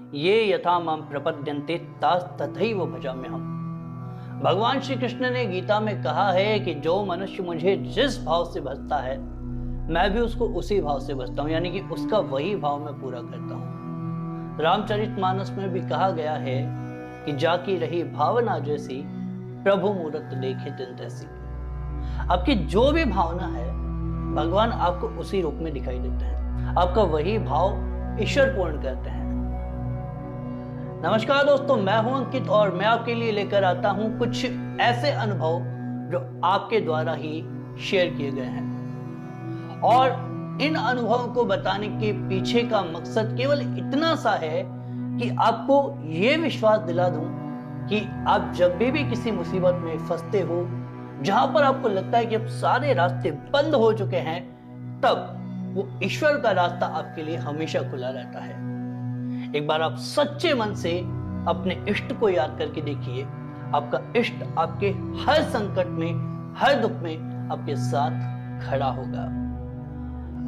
ये यथा मां प्रपद्यन्ते तास तथैव भजाम्यहम्। भगवान श्री कृष्ण ने गीता में कहा है कि जो मनुष्य मुझे जिस भाव से भजता है मैं भी उसको उसी भाव से भजता हूँ, यानी कि उसका वही भाव मैं पूरा करता हूँ। रामचरितमानस में भी कहा गया है कि जाकी रही भावना जैसी प्रभु मूरत देखे तिन तैसी। आपकी जो भी भावना है भगवान आपको उसी रूप में दिखाई देते हैं, आपका वही भाव ईश्वर पूर्ण करते हैं। नमस्कार दोस्तों, मैं हूं अंकित और मैं आपके लिए लेकर आता हूं कुछ ऐसे अनुभव जो आपके द्वारा ही शेयर किए गए हैं, और इन अनुभवों को बताने के पीछे का मकसद केवल इतना सा है कि आपको ये विश्वास दिला दूं कि आप जब भी किसी मुसीबत में फंसते हो, जहां पर आपको लगता है कि अब सारे रास्ते बंद हो चुके हैं, तब वो ईश्वर का रास्ता आपके लिए हमेशा खुला रहता है। एक बार आप सच्चे मन से अपने इष्ट को याद करके देखिए, आपका इष्ट आपके हर संकट में, हर दुख में आपके साथ खड़ा होगा।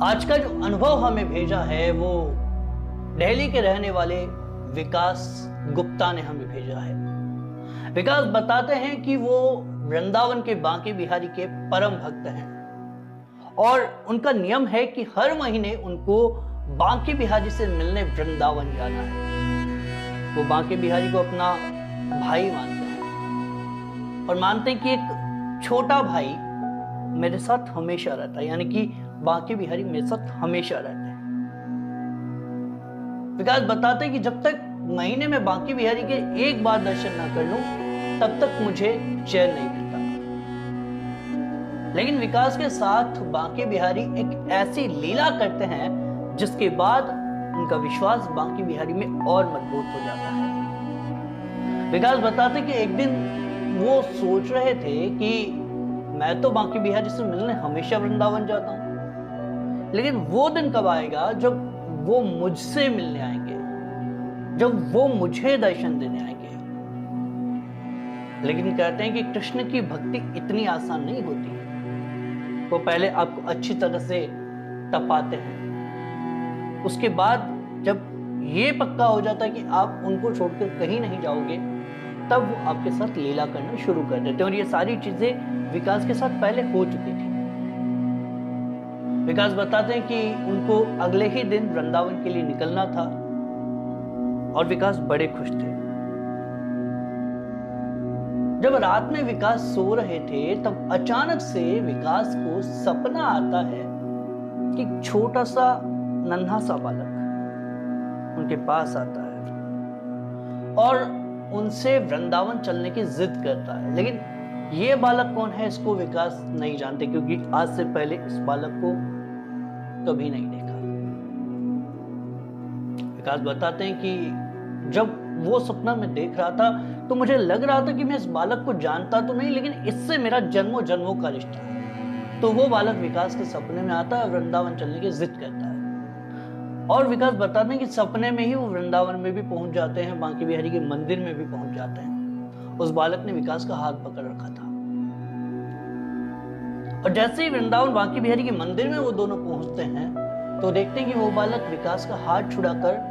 आज का जो अनुभव हमें भेजा है वो दिल्ली के रहने वाले विकास गुप्ता ने हमें भेजा है। विकास बताते हैं कि वो वृंदावन के बांके बिहारी के परम भक्त हैं और उनका नियम है कि हर महीने उनको बांके बिहारी से मिलने वृंदावन जाना है। वो बांके बिहारी को अपना भाई मानते हैं और मानते हैं कि एक छोटा भाई मेरे साथ हमेशा रहता है, यानी कि बांके बिहारी मेरे साथ हमेशा रहते हैं। विकास बताते हैं कि जब तक महीने में बांके बिहारी के एक बार दर्शन ना कर लूं तब तक मुझे चैन नहीं मिलता। लेकिन विकास के साथ बांके बिहारी एक ऐसी लीला करते हैं जिसके बाद उनका विश्वास बांके बिहारी में और मजबूत हो जाता है। विकास बताते कि एक दिन वो सोच रहे थे कि मैं तो बांके बिहारी से मिलने हमेशा वृंदावन जाता हूं, लेकिन वो दिन कब आएगा जब वो मुझसे मिलने आएंगे, जब वो मुझे दर्शन देने आएंगे। लेकिन कहते हैं कि कृष्ण की भक्ति इतनी आसान नहीं होती। वो पहले आपको अच्छी तरह से तपाते हैं, उसके बाद जब ये पक्का हो जाता है कि आप उनको छोड़कर कहीं नहीं जाओगे, तब वो आपके साथ लीला करना शुरू कर देते हैं। और ये सारी चीजें विकास के साथ पहले हो चुकी थी। विकास बताते हैं कि उनको अगले ही दिन वृंदावन के लिए निकलना था और विकास बड़े खुश थे। जब रात में विकास सो रहे थे तब अचानक से विकास को सपना आता है कि छोटा सा नन्हा सा बालक उनके पास आता है और उनसे वृंदावन चलने की जिद करता है। लेकिन ये बालक कौन है इसको विकास नहीं जानते, क्योंकि आज से पहले इस बालक को कभी नहीं देखा। विकास बताते हैं कि जब वो सपना में देख रहा था तो मुझे लग रहा था कि मैं इस बालक को जानता तो नहीं, लेकिन इससे मेरा जन्मों जन्मों का रिश्ता है। तो वो बालक विकास के सपने में आता है, वृंदावन चलने की जिद करता है। और विकास बताते हैं कि सपने में ही वो वृंदावन में भी पहुंच जाते हैं, बांके बिहारी के मंदिर में भी पहुंच जाते हैं। उस बालक ने विकास का हाथ पकड़ रखा था और जैसे ही वृंदावन बांके बिहारी के मंदिर में वो दोनों पहुंचते हैं तो देखते हैं कि वो बालक विकास का हाथ छुड़ाकर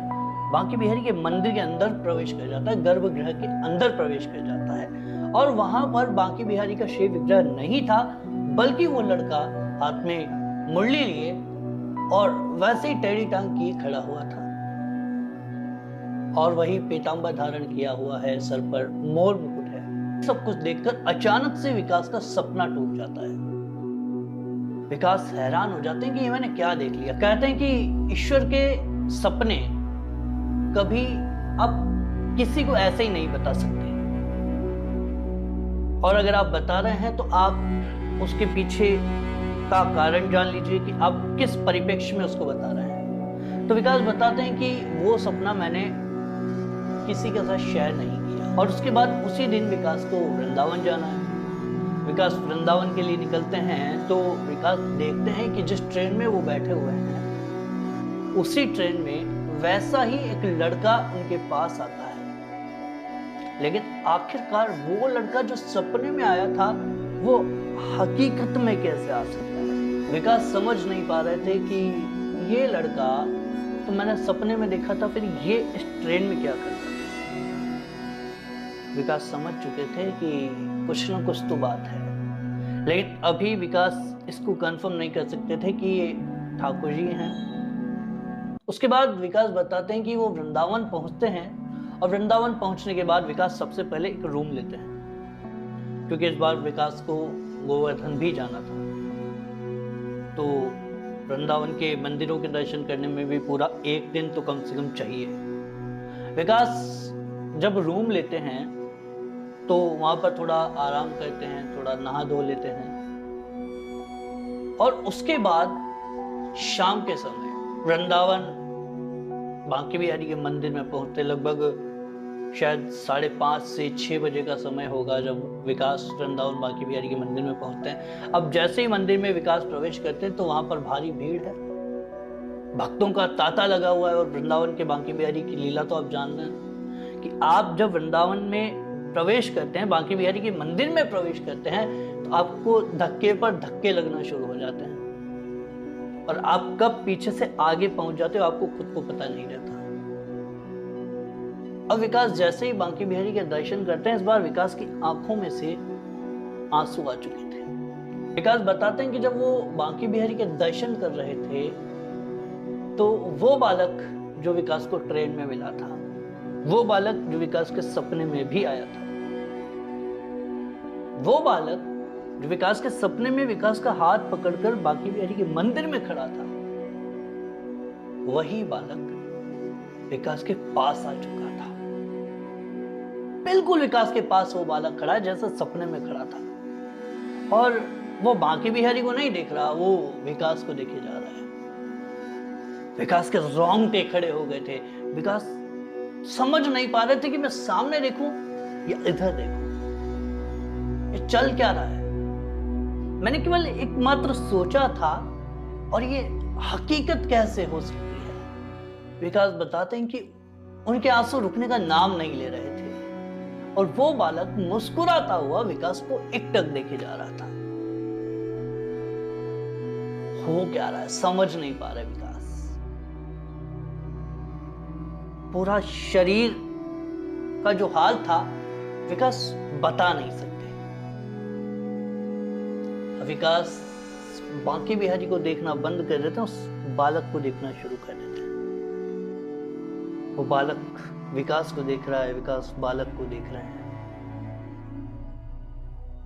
बांके बिहारी के मंदिर के अंदर प्रवेश कर जाता है, गर्भगृह के अंदर प्रवेश कर जाता है। और वहां पर बांके बिहारी का शिव विग्रह नहीं था, बल्कि वो लड़का हाथ में मुरली लिए और वैसे ही टेढ़ी टांग किए खड़ा हुआ था और वही पीतांबर धारण किया हुआ है, सर पर मोर मुकुट है। सब कुछ देखकर अचानक से विकास का सपना टूट जाता है। विकास हैरान हो जाते हैं कि ये मैंने क्या देख लिया। कहते हैं कि ईश्वर के सपने कभी आप किसी को ऐसे ही नहीं बता सकते, और अगर आप बता रहे हैं तो आप उसके पीछे का कारण जान लीजिए कि आप किस परिप्रेक्ष्य में उसको बता रहे हैं। तो विकास बताते हैं कि वो सपना मैंने किसी के साथ शेयर नहीं किया। और उसके बाद उसी दिन विकास को वृंदावन जाना है। विकास वृंदावन के लिए निकलते हैं तो विकास देखते हैं कि जिस ट्रेन में वो बैठे हुए हैं उसी ट्रेन में वैसा ही एक लड़का उनके पास आता है। लेकिन आखिरकार वो लड़का जो सपने में आया था वो हकीकत में कैसे आ सकता है। विकास समझ नहीं पा रहे थे कि ये लड़का तो मैंने सपने में देखा था, फिर ये इस ट्रेन में क्या करता था। विकास समझ चुके थे कि कुछ ना कुछ तो बात है, लेकिन अभी विकास इसको कंफर्म नहीं कर सकते थे कि ये ठाकुर जी हैं। उसके बाद विकास बताते हैं कि वो वृंदावन पहुंचते हैं, और वृंदावन पहुंचने के बाद विकास सबसे पहले एक रूम लेते हैं, क्योंकि इस बार विकास को गोवर्धन भी जाना था। तो वृंदावन के मंदिरों के दर्शन करने में भी पूरा एक दिन तो कम से कम चाहिए। विकास जब रूम लेते हैं तो वहां पर थोड़ा आराम करते हैं, थोड़ा नहा धो लेते हैं, और उसके बाद शाम के समय वृंदावन बांके बिहारी के मंदिर में पहुंचते। लगभग शायद 5:30 से 6 बजे का समय होगा जब विकास वृंदावन बांके बिहारी के मंदिर में पहुंचते हैं। अब जैसे ही मंदिर में विकास प्रवेश करते हैं तो वहां पर भारी भीड़ है, भक्तों का तांता लगा हुआ है। और वृंदावन के बांके बिहारी की लीला तो आप जानते हैं कि आप जब वृंदावन में प्रवेश करते हैं, बांके बिहारी के मंदिर में प्रवेश करते हैं, तो आपको धक्के पर धक्के लगना शुरू हो जाते हैं, और आप कब पीछे से आगे पहुंच जाते हो आपको खुद को पता नहीं रहता। अब विकास जैसे ही बांके बिहारी के दर्शन करते हैं, इस बार विकास की आंखों में से आंसू आ चुके थे। विकास बताते हैं कि जब वो बांके बिहारी के दर्शन कर रहे थे तो वो बालक जो विकास को ट्रेन में मिला था, वो बालक जो विकास के सपने में भी आया था, वो बालक जो विकास के सपने में विकास का हाथ पकड़कर बांके बिहारी के मंदिर में खड़ा था, वही बालक विकास के पास आ चुका था। बिल्कुल विकास के पास वो बालक खड़ा है जैसा सपने में खड़ा था, और वो बांके बिहारी को नहीं देख रहा, वो विकास को देखे जा रहा है। विकास के रोंगटे खड़े हो गए थे। विकास समझ नहीं पा रहे थे कि मैं सामने देखूं या इधर देखूं, ये चल क्या रहा है। मैंने केवल एकमात्र सोचा था, और ये हकीकत कैसे हो सकती है। विकास बताते हैं कि उनके आंसू रुकने का नाम नहीं ले रहे थे, और वो बालक मुस्कुराता हुआ विकास को एकटक देखे जा रहा था। हो क्या रहा है समझ नहीं पा रहे विकास। पूरा शरीर का जो हाल था विकास बता नहीं सकते। विकास बांके बिहारी को देखना बंद कर देते हैं, उस बालक को देखना शुरू कर देते हैं। वो बालक विकास को देख रहा है, विकास बालक को देख रहे हैं।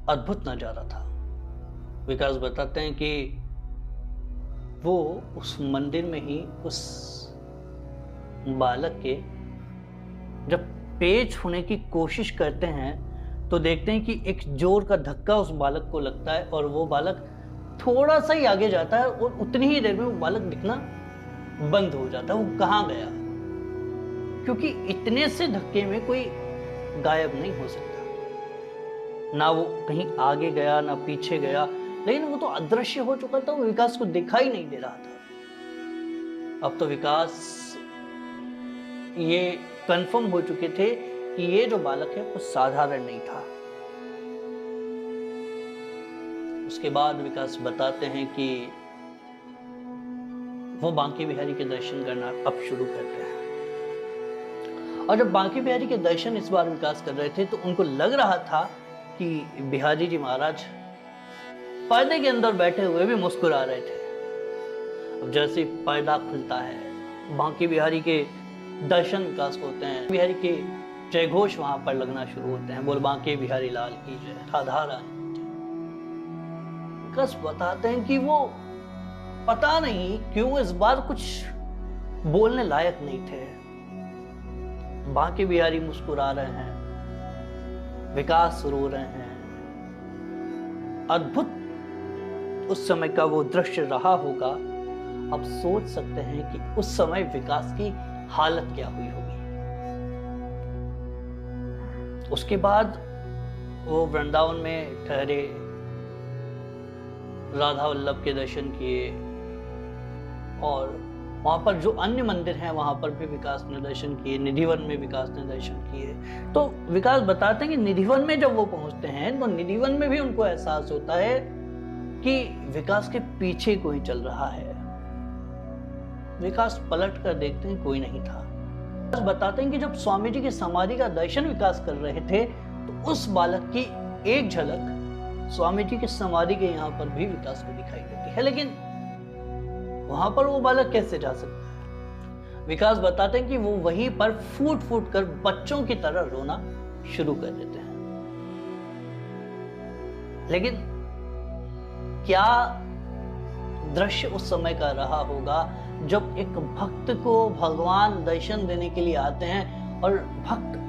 अद्भुत नजारा था। विकास बताते हैं कि वो उस मंदिर में ही उस बालक के जब पेश होने की कोशिश करते हैं तो देखते हैं कि एक जोर का धक्का उस बालक को लगता है, और वो बालक थोड़ा सा ही आगे जाता है, और उतनी ही देर में वो बालक दिखना बंद हो जाता है। वो कहाँ गया, क्योंकि इतने से धक्के में कोई गायब नहीं हो सकता। ना वो कहीं आगे गया ना पीछे गया, लेकिन वो तो अदृश्य हो चुका था, वो विकास को दिखाई नहीं दे रहा था। अब तो विकास ये कंफर्म हो चुके थे कि ये जो बालक है वो साधारण नहीं था। उसके बाद विकास बताते हैं कि वो बांके बिहारी के दर्शन करना अब शुरू करते हैं। और जब बांके बिहारी के दर्शन इस बार विकास कर रहे थे तो उनको लग रहा था कि बिहारी जी महाराज पर्दे के अंदर बैठे हुए भी मुस्कुरा रहे थे। अब जैसे पर्दा खुलता है, बांके बिहारी के दर्शन विकास होते हैं, बिहारी के जय घोष वहां पर लगना शुरू होते हैं, बोल बांके बिहारी लाल की जय, राधा रानी। विकास बताते हैं कि वो पता नहीं क्यों इस बार कुछ बोलने लायक नहीं थे। बांके बिहारी मुस्कुरा रहे हैं, विकास रो रहे हैं। अद्भुत उस समय का वो दृश्य रहा होगा। अब सोच सकते हैं कि उस समय विकास की हालत क्या हुई होगी। उसके बाद वो वृंदावन में ठहरे, राधा वल्लभ के दर्शन किए, और वहां पर जो अन्य मंदिर हैं वहां पर भी विकास ने दर्शन किए। निधिवन में विकास ने दर्शन किए। तो विकास बताते हैं कि निधिवन में जब वो पहुंचते हैं तो निधिवन में भी उनको एहसास होता है कि विकास के पीछे कोई चल रहा है। विकास पलट कर देखते हैं, कोई नहीं था। बताते हैं कि जब स्वामी जी की समाधि का दर्शन विकास कर रहे थे तो उस बालक की एक झलक स्वामी जी की समाधि के यहाँ पर भी विकास को दिखाई देती है, लेकिन वहां पर वो बालक कैसे जा सकता है? विकास बताते हैं कि वो वहीं पर फूट फूट कर बच्चों की तरह रोना शुरू कर देते हैं। लेकिन क्या दृश्य उस समय का रहा होगा जब एक भक्त को भगवान दर्शन देने के लिए आते हैं और भक्त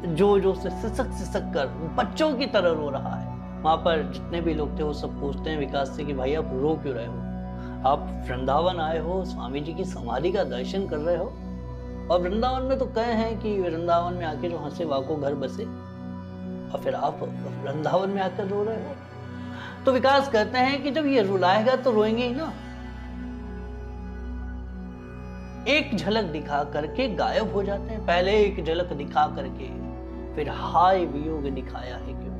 जो से सिसक कर बच्चों की तरह रो रहा है। वहां पर जितने भी लोग थे वो सब पूछते हैं विकास से कि भाई आप रो क्यों रहे हो? आप वृंदावन आए हो, स्वामी जी की समाधि का दर्शन कर रहे हो, और वृंदावन में तो कहे हैं कि वृंदावन में आके जो हंसे वाको घर बसे, और फिर आप वृंदावन में आकर रो रहे हो। तो विकास कहते हैं कि जब ये रुलाएगा तो रोएंगे ही ना। एक झलक दिखा करके गायब हो जाते हैं। पहले एक झलक दिखा करके फिर हाय वियोग दिखाया है क्यों,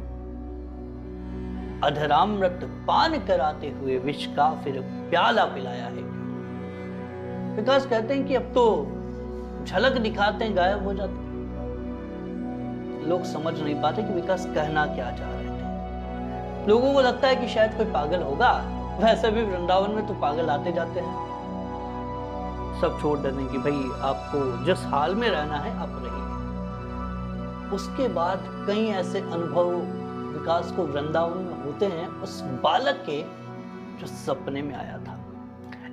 अधरामृत पान कराते हुए विष का फिर प्याला पिलाया है क्यों। विकास कहते हैं कि अब तो झलक दिखाते हैं, गायब हो जाते हैं। लोग समझ नहीं पाते कि विकास कहना क्या चाह रहे थे। लोगों को लगता है कि शायद कोई पागल होगा, वैसे भी वृंदावन में तो पागल आते जाते हैं। सब छोड़ देने की भाई आपको जिस हाल में रहना है आप रहिए। उसके बाद कई ऐसे अनुभव विकास को वृंदावन में होते हैं उस बालक के जो सपने में आया था।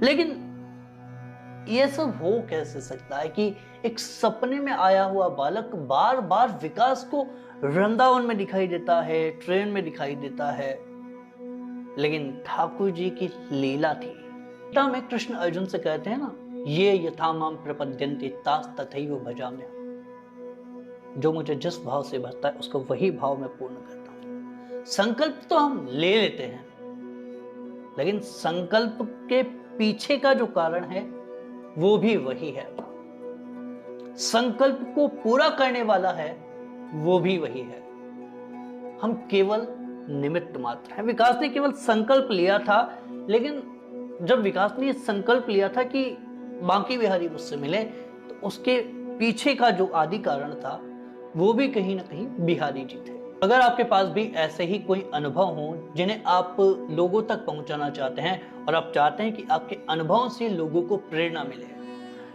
लेकिन यह सब हो कैसे सकता है कि एक सपने में आया हुआ बालक बार बार विकास को वृंदावन में दिखाई देता है, ट्रेन में दिखाई देता है। लेकिन ठाकुर जी की लीला थी। गीता में कृष्ण अर्जुन से कहते हैं ना, ये यथा माम प्रपद्यन्ते तास तथैव भजाम्यहम्। जो मुझे जिस भाव से भरता है उसको वही भाव में पूर्ण करता हूं। संकल्प तो हम ले लेते हैं, लेकिन संकल्प के पीछे का जो कारण है वो भी वही है। संकल्प को पूरा करने वाला है वो भी वही है। हम केवल निमित्त मात्र हैं। विकास ने केवल संकल्प लिया था, लेकिन जब विकास ने संकल्प लिया था कि बांकी बिहारी मुझसे मिले, तो उसके पीछे का जो आदि कारण था वो भी कहीं ना कहीं बिहारी जी थे। अगर आपके पास भी ऐसे ही कोई अनुभव हो जिन्हें आप लोगों तक पहुंचाना चाहते हैं और आप चाहते हैं कि आपके अनुभवों से लोगों को प्रेरणा मिले,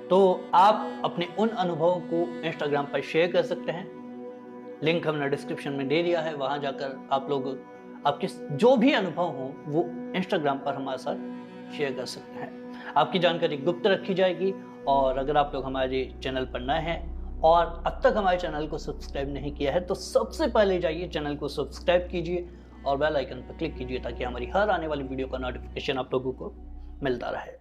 तो आप अपने उन अनुभवों को इंस्टाग्राम पर शेयर कर सकते हैं। लिंक हमने डिस्क्रिप्शन में दे दिया है। वहां जाकर आप लोग आपके जो भी अनुभव हो वो इंस्टाग्राम पर हमारे साथ शेयर कर सकते हैं। आपकी जानकारी गुप्त रखी जाएगी। और अगर आप लोग हमारे चैनल पर नए हैं और अब तक हमारे चैनल को सब्सक्राइब नहीं किया है, तो सबसे पहले जाइए चैनल को सब्सक्राइब कीजिए और बेल आइकन पर क्लिक कीजिए ताकि हमारी हर आने वाली वीडियो का नोटिफिकेशन आप लोगों को मिलता रहे।